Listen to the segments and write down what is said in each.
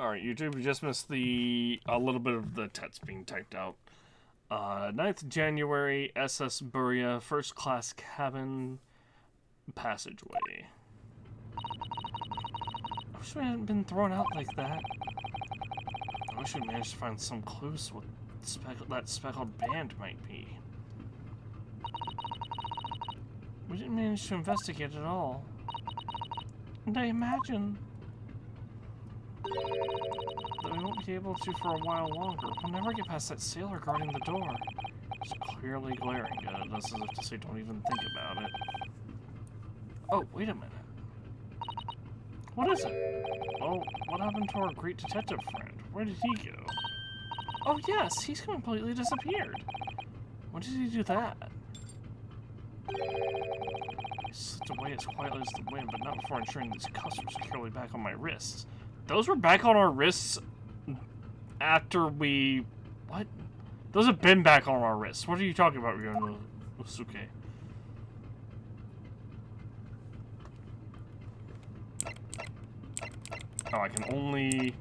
Alright, YouTube, we just missed a little bit of the text being typed out. 9th January, SS Buria, first class cabin, passageway. I wish we hadn't been thrown out like that. I wish we managed to find some clues what that speckled band might be. We didn't manage to investigate at all. And I imagine that we won't be able to for a while longer. We'll never get past that sailor guarding the door. It's clearly glaring at us as if to say don't even think about it. Oh, wait a minute. What is it? Oh, what happened to our great detective friend? Where did he go? Oh yes, he's completely disappeared. When did he do that? He slipped away as quietly as the wind, but not before ensuring these cuffs were securely back on my wrists. Those were back on our wrists after we... What? Those have been back on our wrists. What are you talking about, Ryonosuke? Oh, I can only...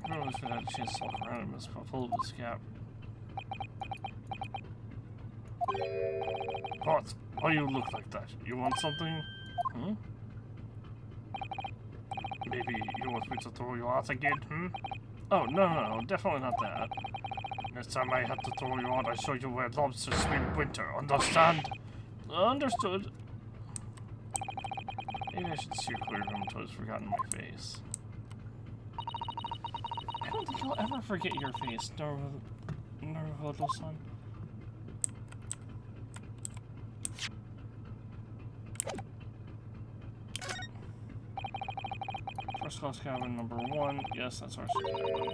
I wish I had a chance to walk around and miss full of this gap. What? Why you look like that? You want something? Hmm? Maybe you want me to throw you out again, hmm? Oh, no, definitely not that. Next time I have to throw you out, I show you where lobsters swim winter, understand? Understood. Maybe I should steer clear of him until he's forgotten my face. I don't think he'll ever forget your face, Naruhodo-san. First class cabin number 1. Yes, that's our cabin.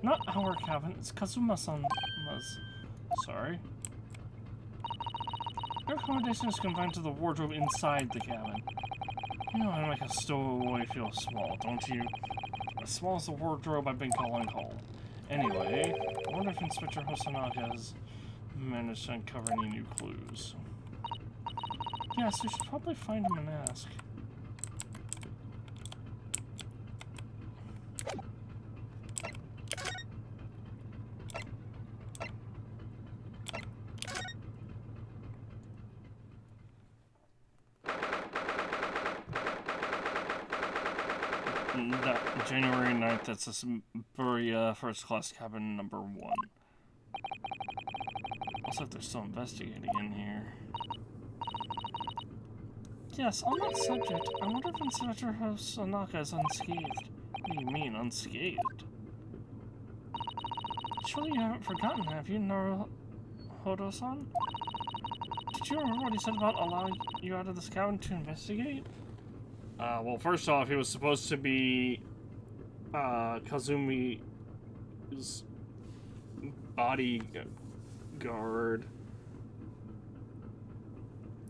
Not our cabin, it's Kazuma-san's. Sorry. Your accommodation is confined to the wardrobe inside the cabin. You know how to make a stowaway feel small, don't you? As small as the wardrobe I've been calling home. Anyway, I wonder if Inspector Hosonaga has managed to uncover any new clues. Yes, we should probably find him and ask. January 9th, that's a Buria first class cabin number 1. Looks like they're still investigating in here. Yes, on that subject, I wonder if Inspector Hosonaga is unscathed. What do you mean, unscathed? Surely you haven't forgotten, have you, Naruhodo-san? Did you remember what he said about allowing you out of this cabin to investigate? Well, first off, he was supposed to be, Kazumi's bodyguard.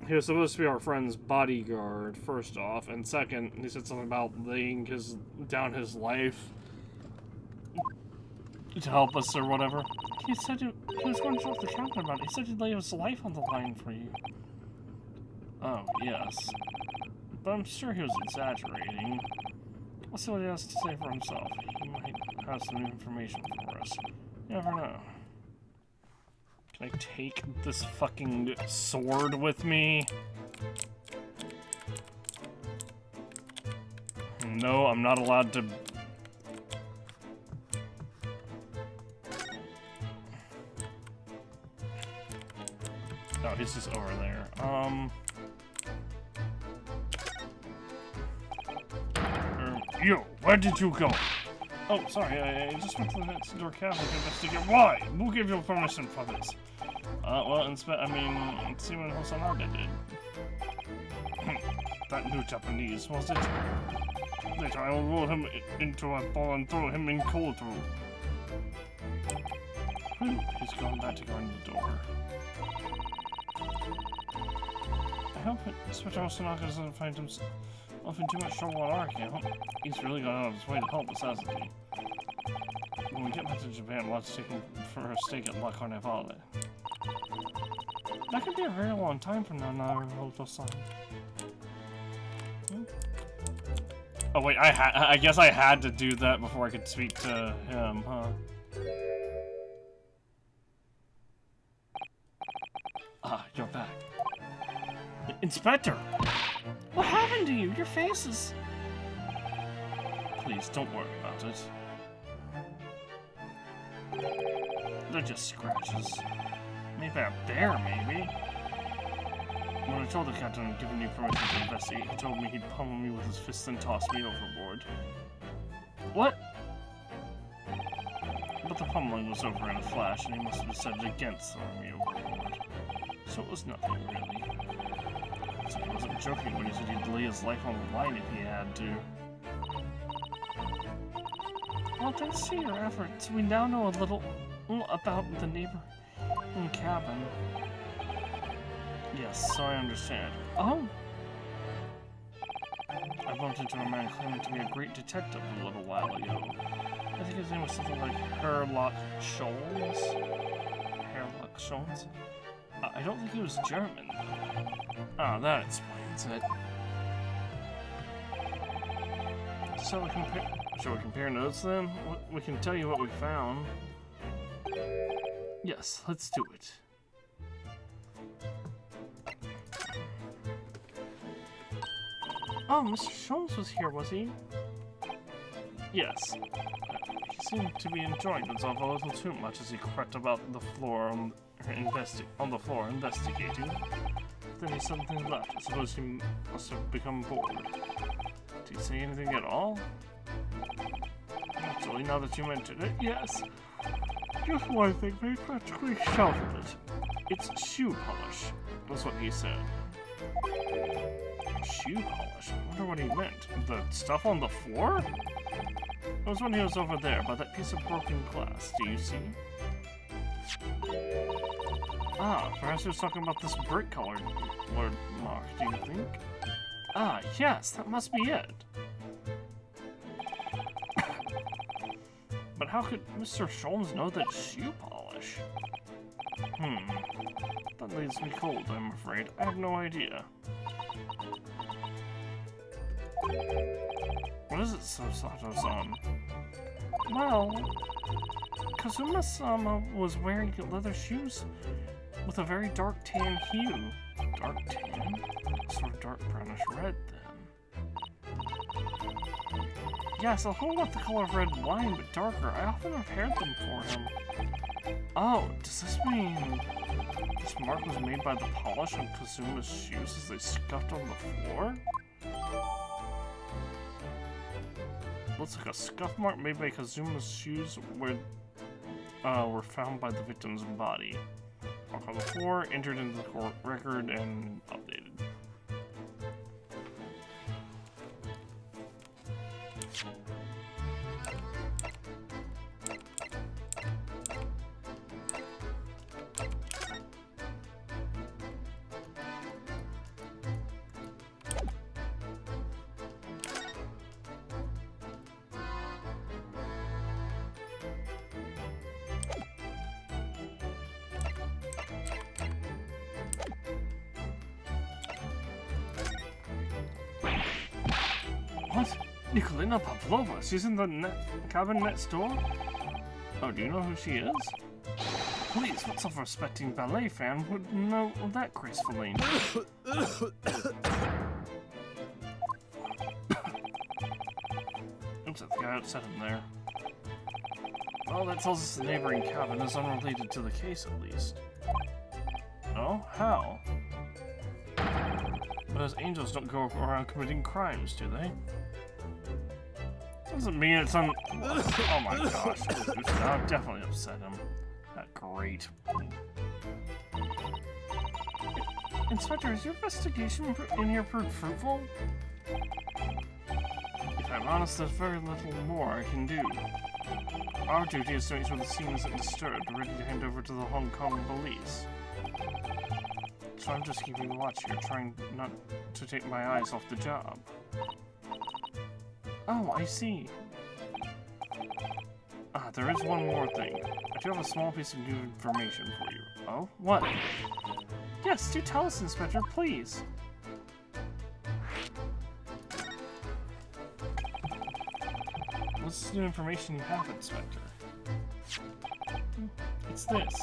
He was supposed to be our friend's bodyguard, first off, and second, he said something about laying down his life to help us or whatever. He said he was going to talk to the captain about it. He said he'd lay his life on the line for you. Oh, yes. But I'm sure he was exaggerating. We'll see what he has to say for himself. He might have some new information for us. You never know. Can I take this fucking sword with me? No, I'm not allowed to... Oh, he's just over there. You, where did you go? Oh, sorry, I just went to the next door cabin to investigate. Why? Who gave you permission for this? Well, let's see what Hosonaga did. That new Japanese, was it? Later, I will roll him into a ball and throw him in cold room. He's going back to guard the door. hope Inspector Osanaka doesn't find himself in too much trouble on our account. He's really gone out of his way to help us, hasn't he? When we get back to Japan, we'll have to take him for a stake at La Carnevale. That could be a very long time from now, Naruto-san. Oh wait, I guess I had to do that before I could speak to him, huh? Ah, you're back. Inspector! What happened to you? Your face is... Please, don't worry about it. They're just scratches. Maybe a bear, maybe? When I told the captain I'd given you permission to investigate, he told me he'd pummel me with his fists and toss me overboard. What? But the pummeling was over in a flash, and he must have decided against throwing me overboard. So it was nothing, really. So he wasn't joking when he said he'd lay his life on the line if he had to. Well, thanks to your efforts, we now know a little about the neighboring cabin. Yes, so I understand. Oh! I bumped into a man claiming to be a great detective a little while ago. I think his name was something like Herlock Scholz? Herlock Scholz? I don't think he was German. Ah, that explains it. Shall we compare notes then? We can tell you what we found. Yes, let's do it. Oh, Mr. Scholz was here, was he? Yes. He seemed to be enjoying himself a little too much as he crept about the floor on the floor investigating. Then he suddenly left. I suppose he must have become bored. Did he say anything at all? Actually, now that you mention it, yes. Just one thing they practically shouted it. It's shoe polish. That's what he said. Shoe polish? I wonder what he meant. The stuff on the floor? It was when he was over there, by that piece of broken glass. Do you see? Ah, perhaps he was talking about this brick-colored mark, do you think? Ah, yes, that must be it. But how could Mr. Scholz know that shoe polish? That leaves me cold, I'm afraid. I have no idea. What is it, Sato-san? Well, Kazuma-sama was wearing leather shoes with a very dark tan hue. Dark tan? Sort of dark brownish red, then. Yes, a whole lot the color of red wine, but darker. I often repaired them for him. Oh, does this mean this mark was made by the polish on Kazuma's shoes as they scuffed on the floor? Looks like a scuff mark made by Kazuma's shoes were found by the victim's body. Mark on the floor, entered into the court record, and updated. What? Nikolina Pavlova? She's in the cabin next door? Oh, do you know who she is? Please, what self-respecting ballet fan would know that graceful name? Oops, I think I upset him there. Well, that tells us the neighboring cabin is unrelated to the case, at least. Oh? How? Because angels don't go around committing crimes, do they? Doesn't mean it's oh my gosh. That would definitely upset him. Great. Inspector, is your investigation in here proved fruitful? If I'm honest, there's very little more I can do. Our duty is to make sure the scene isn't disturbed, ready to hand over to the Hong Kong police. if I'm just keeping watch here, trying not to take my eyes off the job. Oh, I see. Ah, there is one more thing. I do have a small piece of new information for you. Oh? What? Yes, do tell us, Inspector, please. What's this new information you have, Inspector? It's this.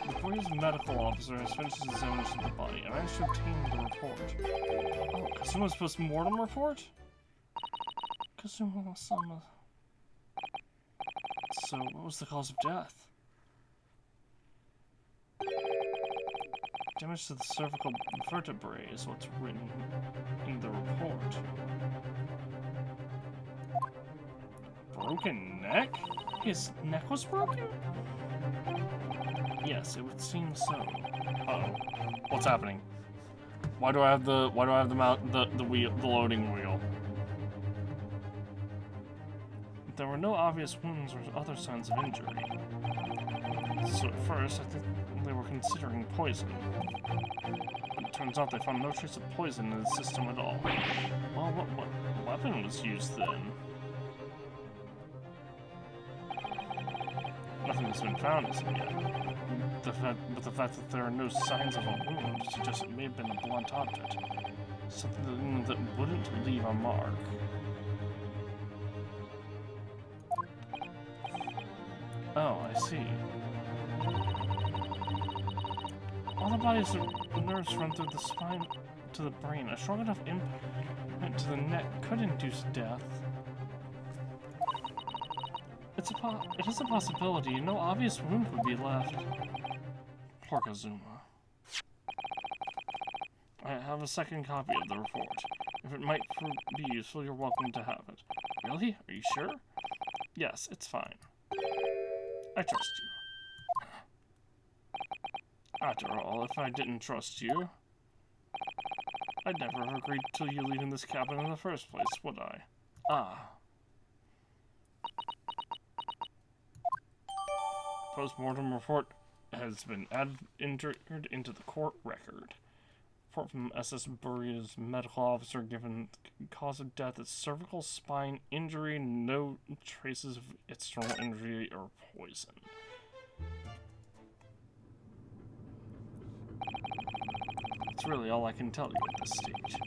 The police medical officer has finished his examination of the body, and I managed to obtain the report. Oh, Kazuma's post-mortem report? Kazuma-sama. So, what was the cause of death? Damage to the cervical vertebrae is what's written in the report. Broken neck? His neck was broken? Yes, it would seem so. Uh-oh. What's happening? Why do I have the loading wheel? There were no obvious wounds or other signs of injury. So at first, I think they were considering poison. But it turns out they found no trace of poison in the system at all. Well, what weapon was used then? Nothing has been found as of yet. But the fact that there are no signs of a wound suggests it may have been a blunt object. Something that wouldn't leave a mark. Oh, I see. All the body's nerves run through the spine to the brain. A strong enough impact to the neck could induce death. It is a possibility. No obvious wound would be left. Poor Kazuma. I have a second copy of the report. If it might be useful, you're welcome to have it. Really? Are you sure? Yes, it's fine. I trust you. After all, if I didn't trust you, I'd never have agreed to you leaving this cabin in the first place, would I? Ah. Post-mortem report has been entered into the court record. Report from SS Buria's medical officer given cause of death is cervical spine injury, no traces of external injury or poison. That's really all I can tell you at this stage.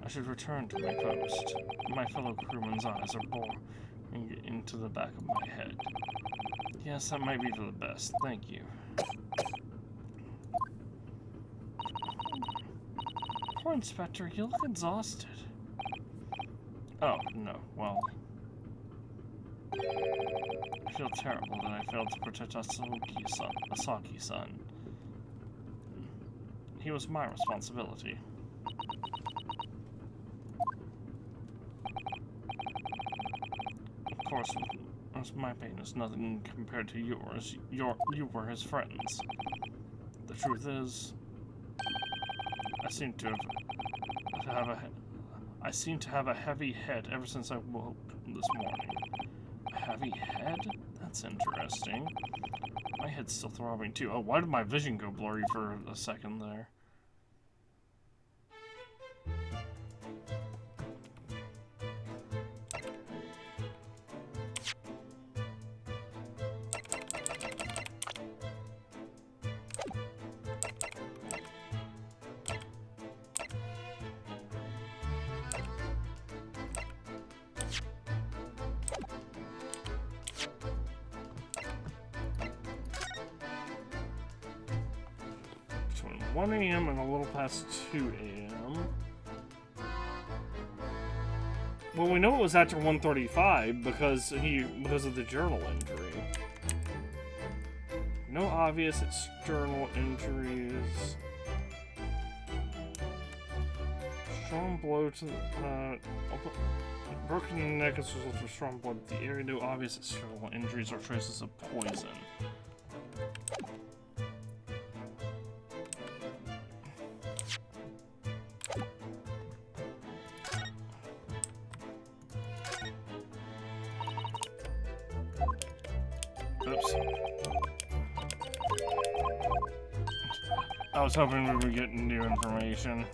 I should return to my post. My fellow crewmen's eyes are boring into the back of my head. Yes, that might be for the best. Thank you. Poor Inspector, you look exhausted. Oh, no, well. I feel terrible that I failed to protect Asaki-san. He was my responsibility. Of course, my pain is nothing compared to yours. You were his friends. The truth is, I seem to have a heavy head ever since I woke this morning. A heavy head? That's interesting. My head's still throbbing too. Oh, why did my vision go blurry for a second there? Between 1 a.m. and a little past 2 a.m. Well, we know it was after 1:35 because of the journal injury. No obvious external injuries. Strong blow to the broken neck as a result of strong blow to the area. No obvious external injuries or traces of poison. Oops. I was hoping we would get new information.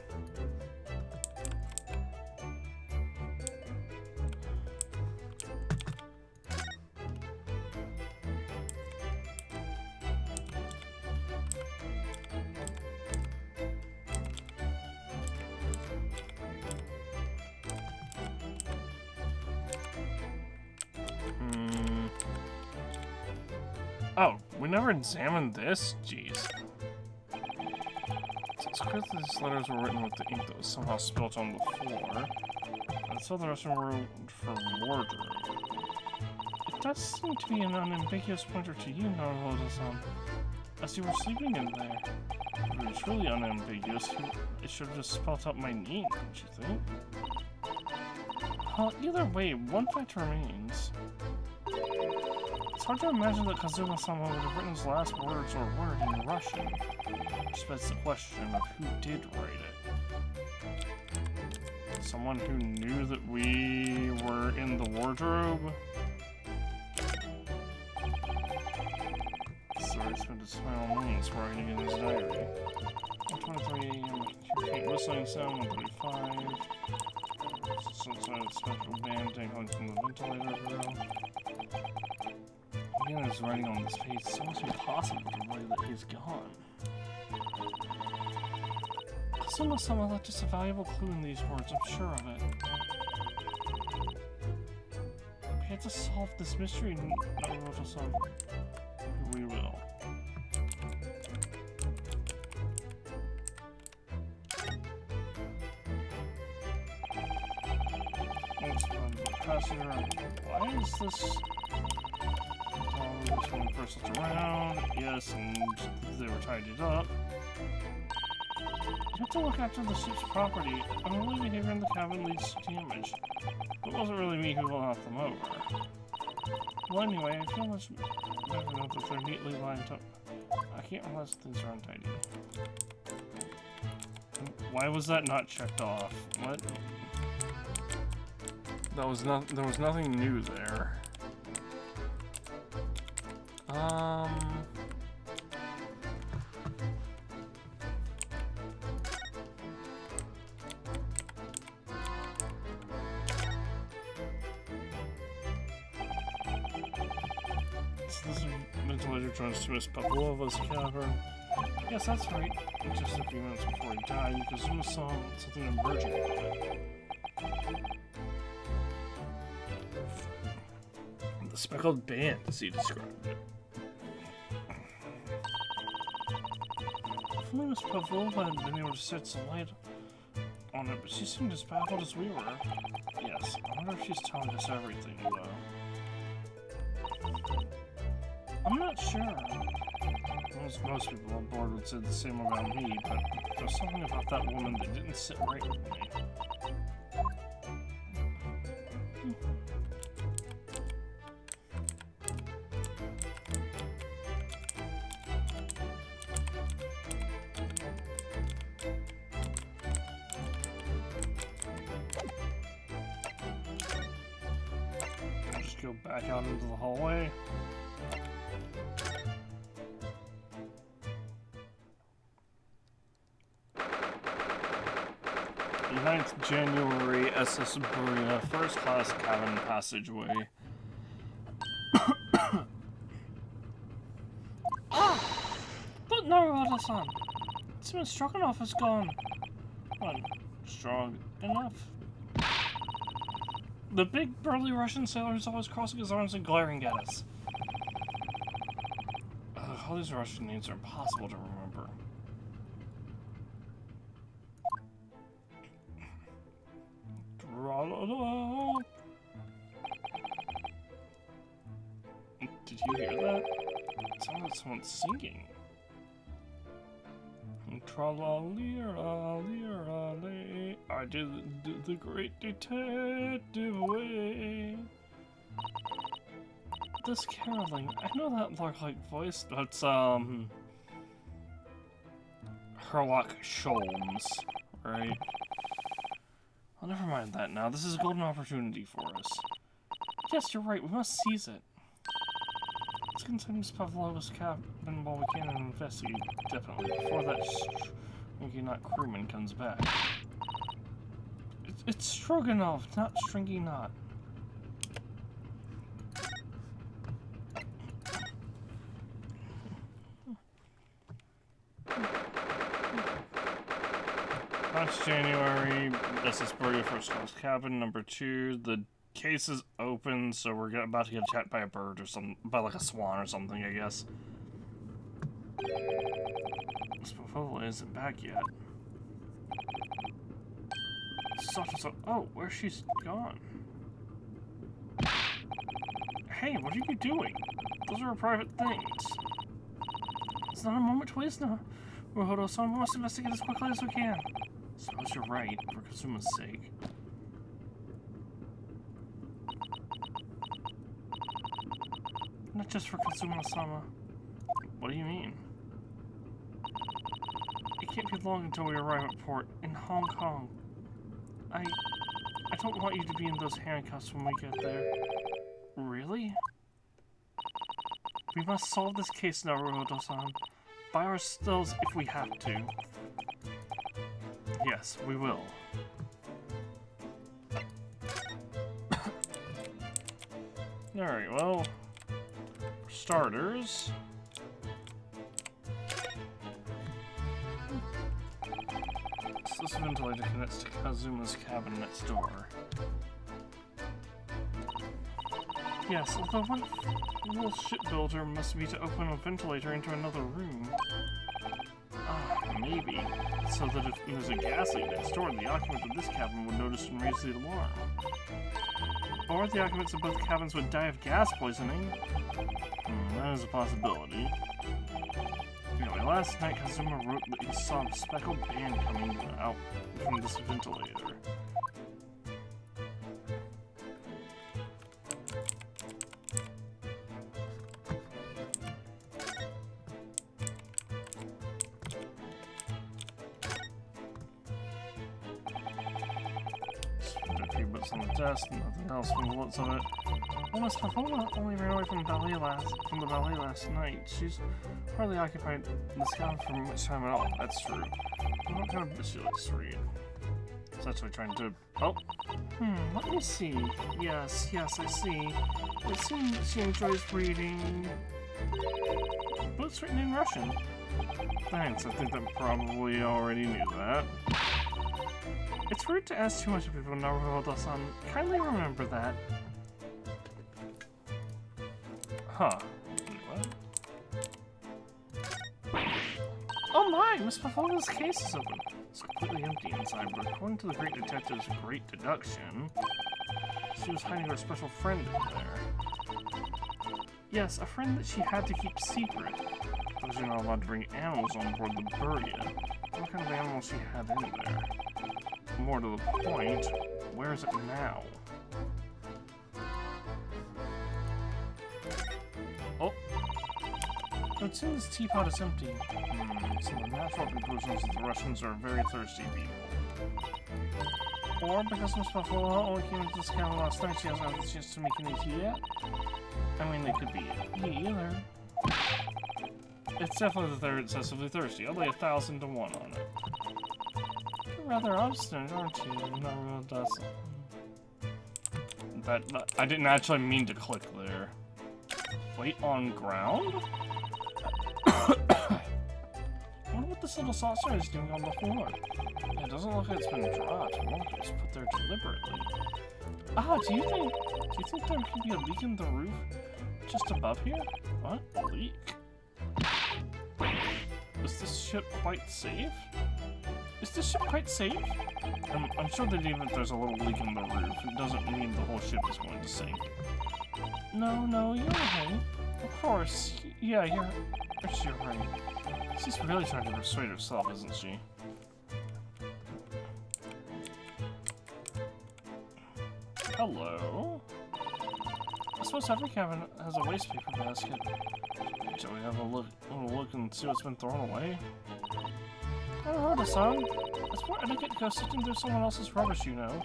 Oh, we never examined this? Jeez. It's clear that these letters were written with the ink that was somehow spilt on the floor. And so the rest of them were for wardrobe. It does seem to be an unambiguous pointer to you, Naruhodo-san. As you were sleeping in there. If it was truly unambiguous, it should have just spelled out my name, don't you think? Well, either way, one fact remains. It's hard to imagine that Kazuma-sama would have written his last words or word in Russian, which begs the question of who did write it. Someone who knew that we were in the wardrobe? Sorry, spent his final moments writing in his diary. 1:23 a.m. Faint whistling sound, 1:35. Some sort of special band dangling from the ventilator grill. Again, his writing on this page, it's almost impossible to believe that he's gone. Kazuma-sama left us a valuable clue in these words, I'm sure of it. We have to solve this mystery, Naruto-san. We will. Why is this? This one first looked around. Yes, and they were tidied up. You have to look after the ship's property. Unruly behavior in the cabin leads to damage. It wasn't really me who knocked them over. Well, anyway, I feel much better now that they're neatly lined up. I can't realize things are untidy. Why was that not checked off? What? There was nothing new there. So this ventilator tries to miss Pavlova's cavern. Yes, that's right. Just a few minutes before he died, Kazuma saw something emerging from it. The speckled band, as he described it. If only Miss Pavlova had been able to shed some light on it, but she seemed as baffled as we were. Yes, I wonder if she's telling us everything, though. I'm not sure. Most people on board would say the same about me, but there's something about that woman that didn't sit right with me. I'll just go back out into the hallway. 9th January, SS Burina, first class cabin passageway. Ah! But Naruhodo-san! Simon Stroganoff is gone. What? Strong enough? The big burly Russian sailor is always crossing his arms and glaring at us. All these Russian names are impossible to remember. Did you hear that? It sounded like someone singing. Tra-la-lee-ra-lee-ra-lee, I did the great detective way. This caroling, I know that lark-like voice, that's, Herlock Sholmes, right? Well, never mind that now. This is a golden opportunity for us. Yes, you're right. We must seize it. Let's get inside Miss Pavlova's cabin while we can and investigate, definitely, before that stringy knot crewman comes back. It's Stroganoff, not Stringy Knot. Last January, this is Burger First Class Cabin, number 2. The case is open, so we're about to get attacked by a bird or something, by like a swan or something, I guess. Miss Pavlova isn't back yet. Oh, where's she gone? Hey, what are you doing? Those are our private things. It's not a moment to waste now. Uruhodo-san, we must investigate as quickly as we can. I suppose you're right, for Kazuma's sake. Not just for Kazuma-sama. What do you mean? It can't be long until we arrive at port in Hong Kong. I don't want you to be in those handcuffs when we get there. Really? We must solve this case now, Uruhodo-san. By ourselves if we have to. Yes, we will. Alright, well, for starters, this ventilator connects to Kazuma's cabin next door. Yes, although one little shipbuilder must be to open a ventilator into another room. Maybe. So that if there's a gas leak next door, the occupant of this cabin would notice and raise the alarm. Or the occupants of both cabins would die of gas poisoning. That is a possibility. Anyway, last night Kazuma wrote that he saw a speckled band coming out from this ventilator. On the desk, nothing else from the looks of it. Well, Miss Pavlova only ran away from the ballet last night. She's hardly occupied this cabin for much time at all. That's true. What kind of book she likes to read? It's actually trying to... Oh! Let me see. Yes, I see. It seems she enjoys reading... books written in Russian. Thanks, I think that probably already knew that. It's rude to ask too much of people, Naruhodo-san. Kindly remember that. Huh. What? Oh my! Miss Pavlova's case is open. It's completely empty inside, but according to the great detective's great deduction, she was hiding her special friend in there. Yes, a friend that she had to keep secret. Because you're not allowed to bring animals on board the bird yet. What kind of animals she had in there? More to the point, where is it now? Oh! It seems this teapot is empty. So the natural conclusion is that the Russians are very thirsty people. Or because Miss Pavlova only came into this cabin last night, she hasn't had the chance to make any tea yet? I mean, they could be either. It's definitely that they're excessively thirsty. I'll lay 1,000 to 1 on it. Rather obstinate, aren't you? No, it doesn't. That I didn't actually mean to click there. Wait on ground? I wonder what this little saucer is doing on the floor. It doesn't look like it's been dropped. It won't just put there deliberately. Do you think there could be a leak in the roof just above here? What? A leak? Is this ship quite safe? Is this ship quite safe? I'm sure that even if there's a little leak in the roof, it doesn't mean the whole ship is going to sink. No, you're right. Of course. Yeah, you're right. She's really trying to persuade herself, isn't she? Hello? I suppose every cabin has a waste paper basket. Shall we have a look and see what's been thrown away? Son. It's more etiquette to go sifting through someone else's rubbish, you know.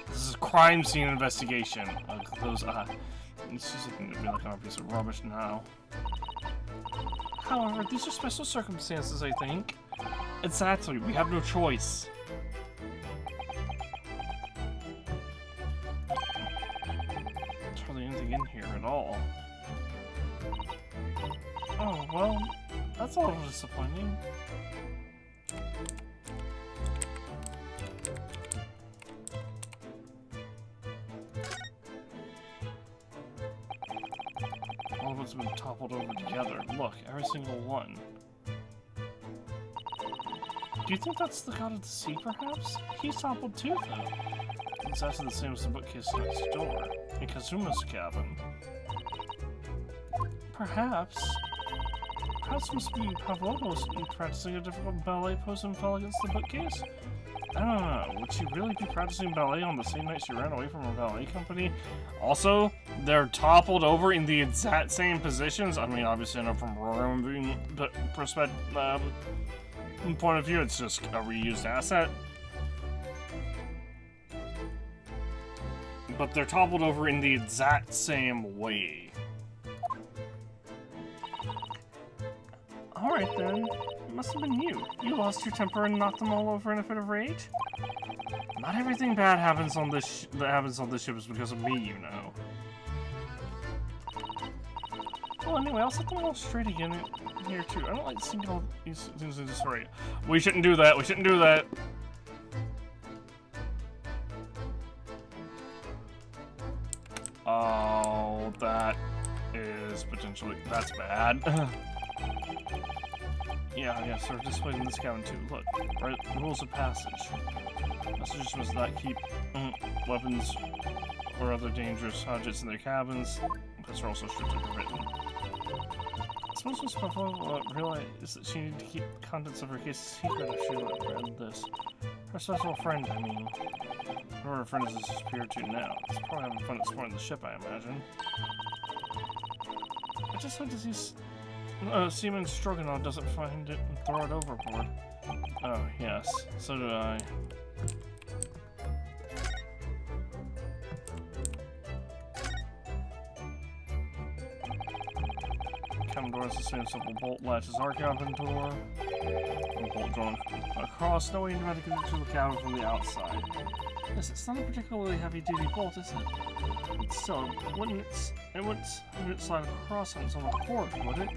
This is a crime scene investigation. It's just looking at me like I'm a piece of rubbish now. However, these are special circumstances, I think. Exactly, we have no choice. There's hardly anything in here at all. Oh, well, that's a little disappointing. All of it's been toppled over together. Look, every single one. Do you think that's the god of the sea, perhaps? He's toppled too, though. It's actually the same as the bookcase next door, in Kazuma's cabin. Perhaps. Perhaps must be Pavlovos practicing a difficult ballet pose and fell against the bookcase? I don't know. Would she really be practicing ballet on the same night she ran away from her ballet company? Also, they're toppled over in the exact same positions. I mean, obviously, I know from a perspective, point of view, it's just a reused asset. But they're toppled over in the exact same way. Alright then, it must have been you. You lost your temper and knocked them all over in a fit of rage? Not everything bad happens on this that happens on this ship is because of me, you know. Well, anyway, I'll set them all straight again here too. I don't like seeing all these things in disarray. We shouldn't do that. We shouldn't do that. Oh, that is potentially that's bad. Yeah, so we're displayed in this cabin too. Look, right, rules of passage. Messages must not keep weapons or other dangerous objects in their cabins. Those are also strictly forbidden. I suppose Miss Pavlova realized that she needed to keep the contents of her case secret if she read this. Her special friend, I mean. Whoever her friend is disappeared to now. It's probably having fun exploring the ship, I imagine. I just went to see Seaman Stroganoff doesn't find it and throw it overboard. Oh, yes. So did I. Cabin door has the same simple bolt latch as our cabin door. A bolt drawn across, no way to get into the cabin from the outside. Yes, it's not a particularly heavy-duty bolt, is it? But still, it wouldn't slide across on its own accord, would it?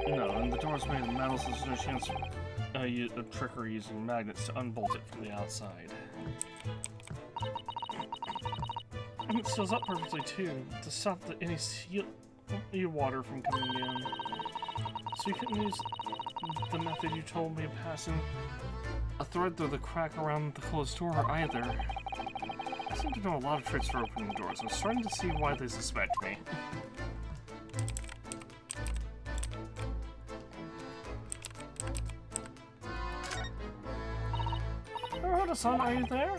No, and the door's made of metal, so there's no chance of trickery using magnets to unbolt it from the outside. And it seals up perfectly too, to stop any water from coming in. So you couldn't use the method you told me of passing a thread through the crack around the closed door either. I seem to know a lot of tricks for opening doors. I'm starting to see why they suspect me. Son, are you there?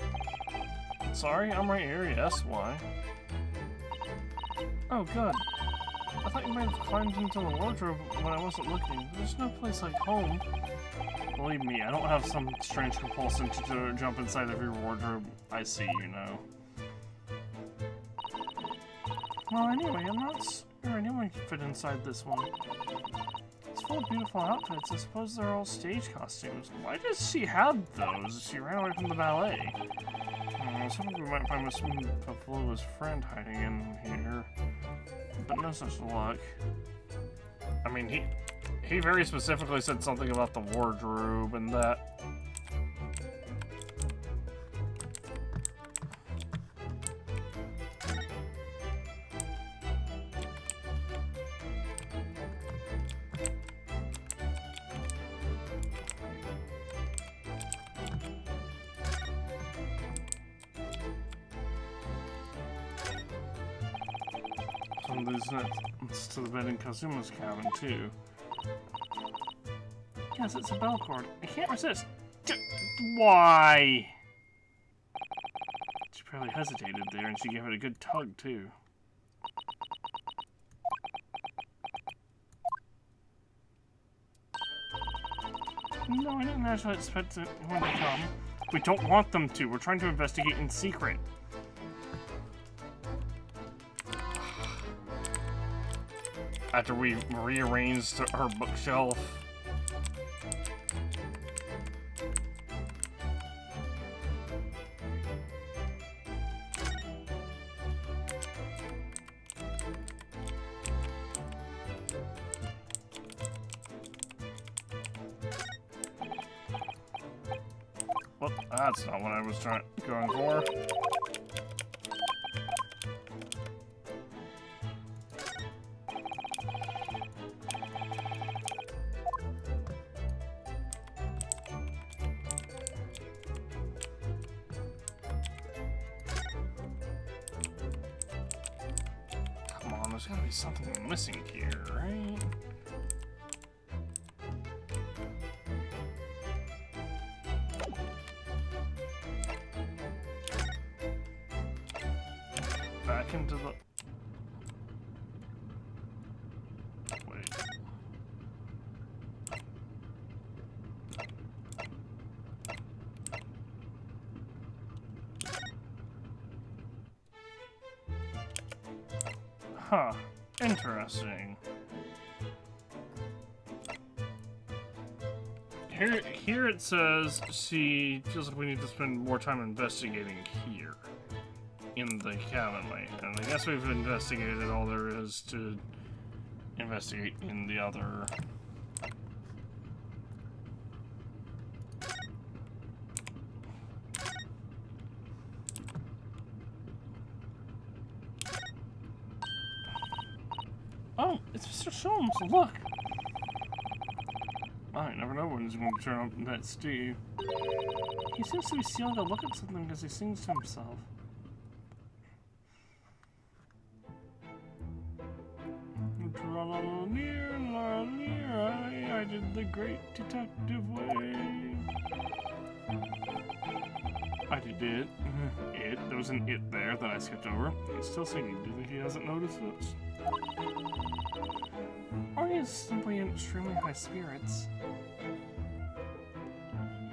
Sorry, I'm right here, yes, why? Oh, good. I thought you might have climbed into the wardrobe when I wasn't looking. There's no place like home. Believe me, I don't have some strange compulsion to jump inside every wardrobe I see, you know. Well, anyway, I'm not sure anyone can fit inside this one. It's full of beautiful outfits. I suppose they're all stage costumes. Why does she have those? She ran away from the ballet. I was hoping we might find Miss Pavlova's friend hiding in here, but no such luck. I mean, he very specifically said something about the wardrobe and that. There's nuts to the bed in Kazuma's cabin, too. Yes, it's a bell cord. I can't resist. Why? She probably hesitated there, and she gave it a good tug, too. No, I didn't actually expect anyone to come. We don't want them to. We're trying to investigate in secret. After we rearranged her bookshelf. Well, that's not what I was going for. Come on, there's gotta be something missing here, right? Back into the... Wait. Huh. Interesting. Here it says she feels like we need to spend more time investigating here. In the cabin, and I guess we've investigated all there is to investigate in the other. Oh, it's Mr. Sholmes, look! I never know when he's going to turn up next, do you? He seems to be stealing a look at something as he sings to himself. I did the great detective way. I did it. There was an it there that I skipped over. He's still singing. Do you think he hasn't noticed this? Or he is simply in extremely high spirits.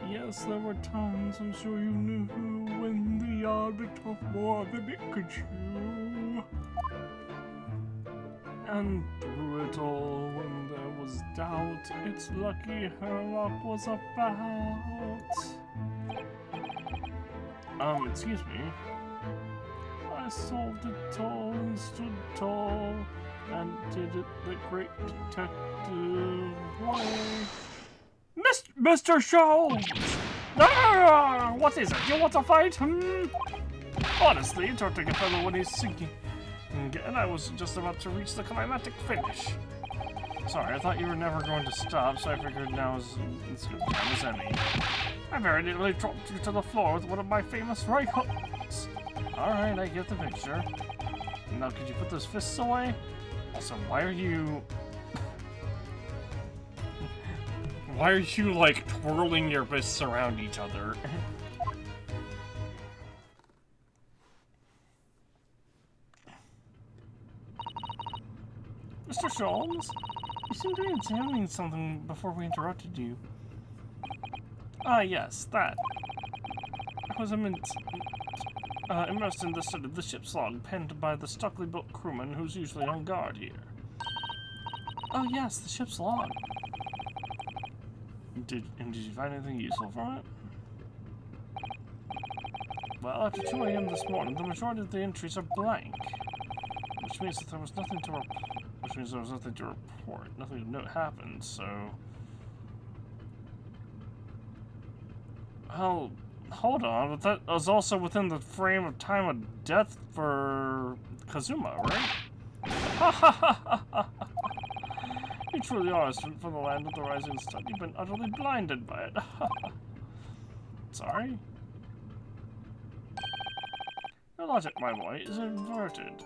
Yes, there were times I'm sure you knew when the yard bit off more than it could chew. And through it all, when there was doubt, it's lucky her luck was about. Excuse me. I solved it all and stood tall, and did it the great detective way. Mr. Sholmes! Ah, what is it? You want to fight? Honestly, interrupting a fellow when he's sinking. And I was just about to reach the climactic finish. Sorry, I thought you were never going to stop, so I figured now is as good a time as any. I very nearly dropped you to the floor with one of my famous right hooks. Alright, I get the picture. Now, could you put those fists away? Also, why are you, like, twirling your fists around each other? Mr. Sholmes, you seem to be examining something before we interrupted you. Ah, yes, that. I was immersed in the study of the ship's log penned by the stockily-built crewman who's usually on guard here. Oh, yes, the ship's log. Did you find anything useful from it? Well, after 2 a.m. this morning, the majority of the entries are blank, which means that there was nothing to report. Nothing to note happened, so... Oh, hold on, but that was also within the frame of time of death for Kazuma, right? Ha ha ha ha ha! You truly are a student from the land of the rising sun. You've been utterly blinded by it. Sorry? Your logic, my boy, is inverted.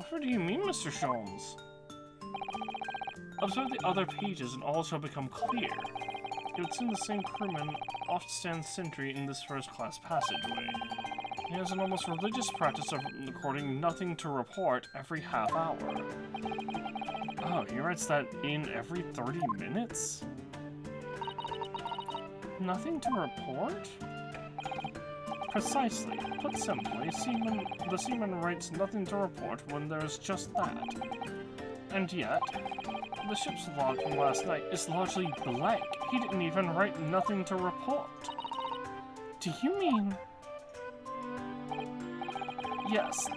What do you mean, Mr. Sholmes? Observe the other pages and all shall become clear. It would seem the same crewman oft stands sentry in this first-class passageway. He has an almost religious practice of recording nothing to report every half hour. Oh, he writes that in every 30 minutes? Nothing to report? Precisely. Put simply, the seaman writes nothing to report when there's just that. And yet, the ship's log from last night is largely blank. He didn't even write nothing to report. Do you mean... Yes,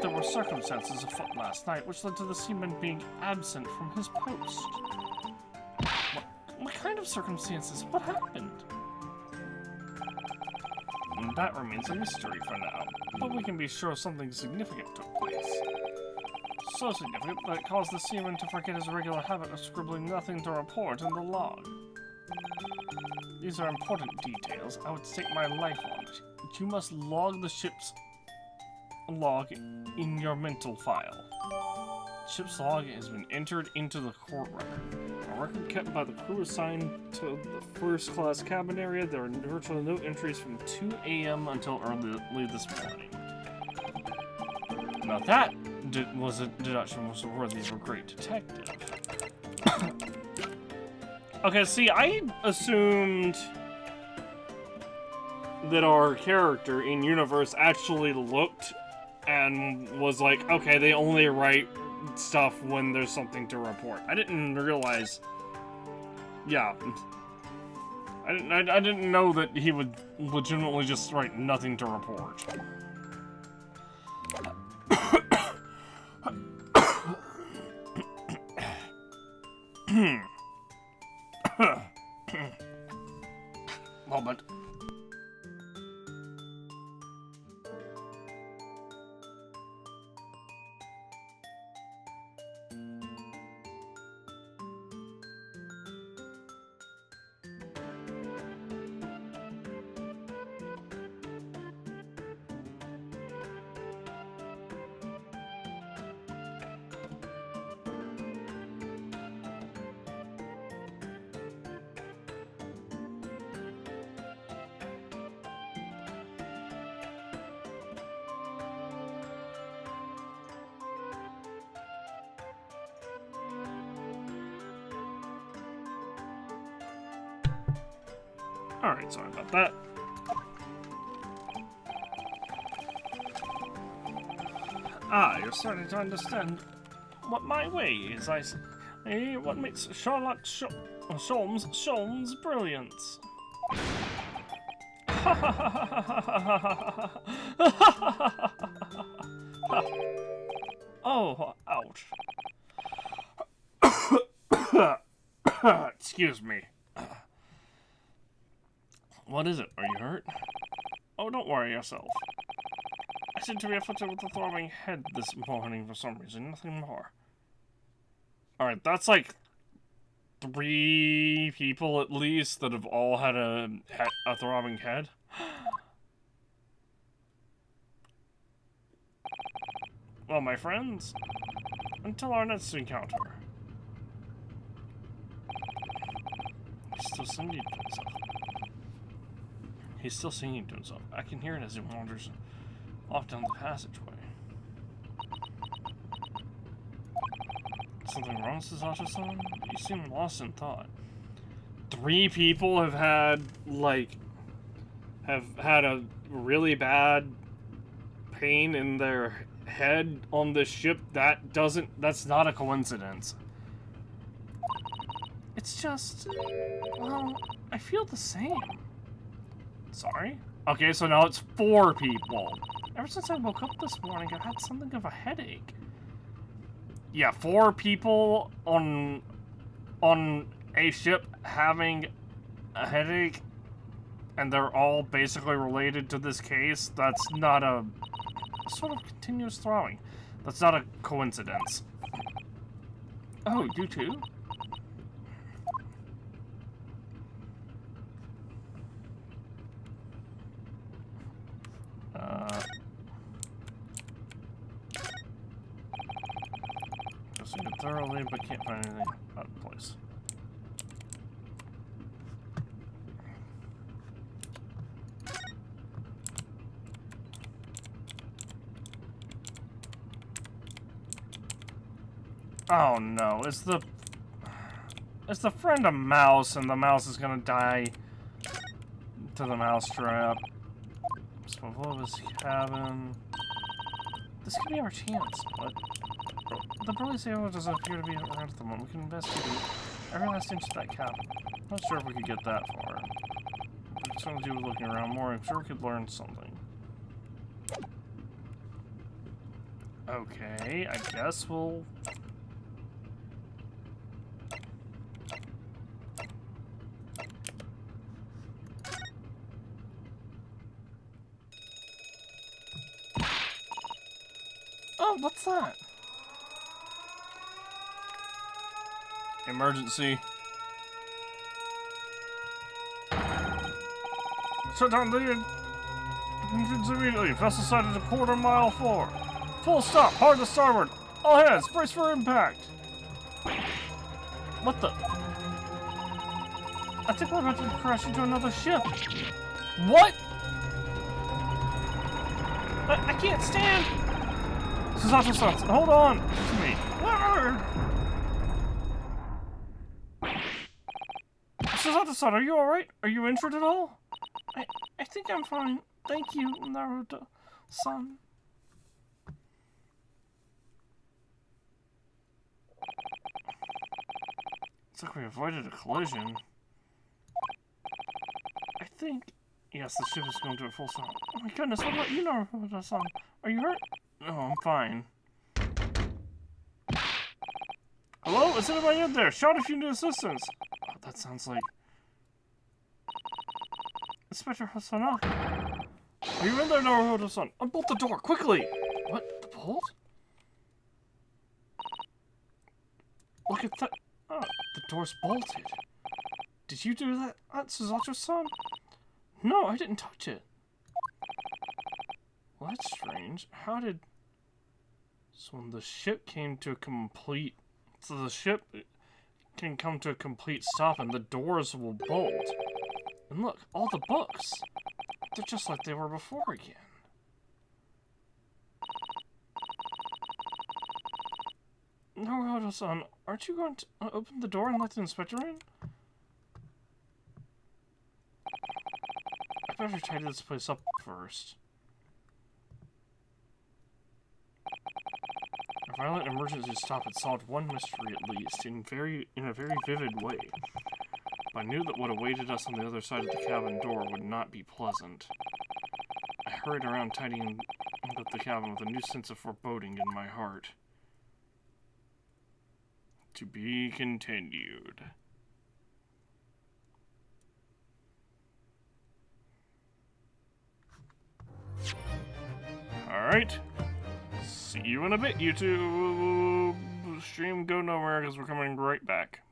there were circumstances afoot last night which led to the seaman being absent from his post. What kind of circumstances? What happened? That remains a mystery for now, but we can be sure something significant took place. So significant that it caused the seaman to forget his regular habit of scribbling nothing to report in the log. These are important details I would stake my life on. You must log the ship's log in your mental file. Ship's log has been entered into the court record. A record kept by the crew assigned to the first-class cabin area. There are virtually no entries from 2 a.m. until early this morning. Now that was a deduction was worthy of a great detective. Okay, see, I assumed that our character in universe actually looked and was like, okay, they only write stuff when there's something to report. I didn't realize. Yeah. I didn't know that he would legitimately just write nothing to report. Moment. Alright, sorry about that. Ah, you're starting to understand what my way is, I see. What makes Sherlock Holmes brilliance. Oh, ouch. Excuse me. What is it? Are you hurt? Oh, don't worry yourself. I seem to be afflicted with a throbbing head this morning for some reason, nothing more. Alright, that's like 3 people at least that have all had a throbbing head. Well, my friends, until our next encounter. He's still singing to himself. He's still singing to himself. I can hear it as he wanders off down the passageway. Something wrong, Sasato-san? You seem lost in thought. 3 people have had, like, a really bad pain in their head on this ship. That's not a coincidence. It's just, well, I feel the same. Sorry? Okay, so now it's 4 people. Ever since I woke up this morning, I've had something of a headache. Yeah, 4 people on a ship having a headache, and they're all basically related to this case. That's not a sort of continuous throbbing. That's not a coincidence. Oh, you too? Proceeded thoroughly, but can't find anything out of place. Oh no, it's the friend of Mouse, and the mouse is gonna die to the mousetrap. Swivel of his cabin. This could be our chance, but the burly sailor doesn't appear to be around at the moment. We can investigate every last inch of that cabin. Not sure if we could get that far. We could certainly do with looking around more. I'm sure we could learn something. Okay, I guess we'll... Oh, what's that? Emergency. Shut down the engines immediately. Vessel sighted a quarter-mile forward. Full stop. Hard to starboard. All hands, brace for impact. What the? I think we're about to crash into another ship. What? I can't stand. Suzato-san, hold on to me. Suzato-san, are you alright? Are you injured at all? I think I'm fine. Thank you, Naruto-san. Looks like we avoided a collision. I think... Yes, the ship is going to a full stop. Oh my goodness, what about you, Naruto-san? Are you hurt? No, I'm fine. Hello? Is anybody in there? Shout if you need assistance! Oh, that sounds like... Inspector Hasanaki. Are you in there, Naruto-san? Unbolt the door, quickly! What? The bolt? Look at that. Oh, the door's bolted. Did you do that, Suzato-san? No, I didn't touch it. Well, that's strange. How did... So when the ship came to a complete... So the ship can come to a complete stop and the doors will bolt. And look, all the books. They're just like they were before again. Naruto-san, aren't you going to open the door and let the inspector in? I better tidy this place up first. A violent emergency stop had solved one mystery at least, in a very vivid way. But I knew that what awaited us on the other side of the cabin door would not be pleasant. I hurried around tidying up the cabin with a new sense of foreboding in my heart. To be continued. Alright. See you in a bit, YouTube. Stream go nowhere because we're coming right back.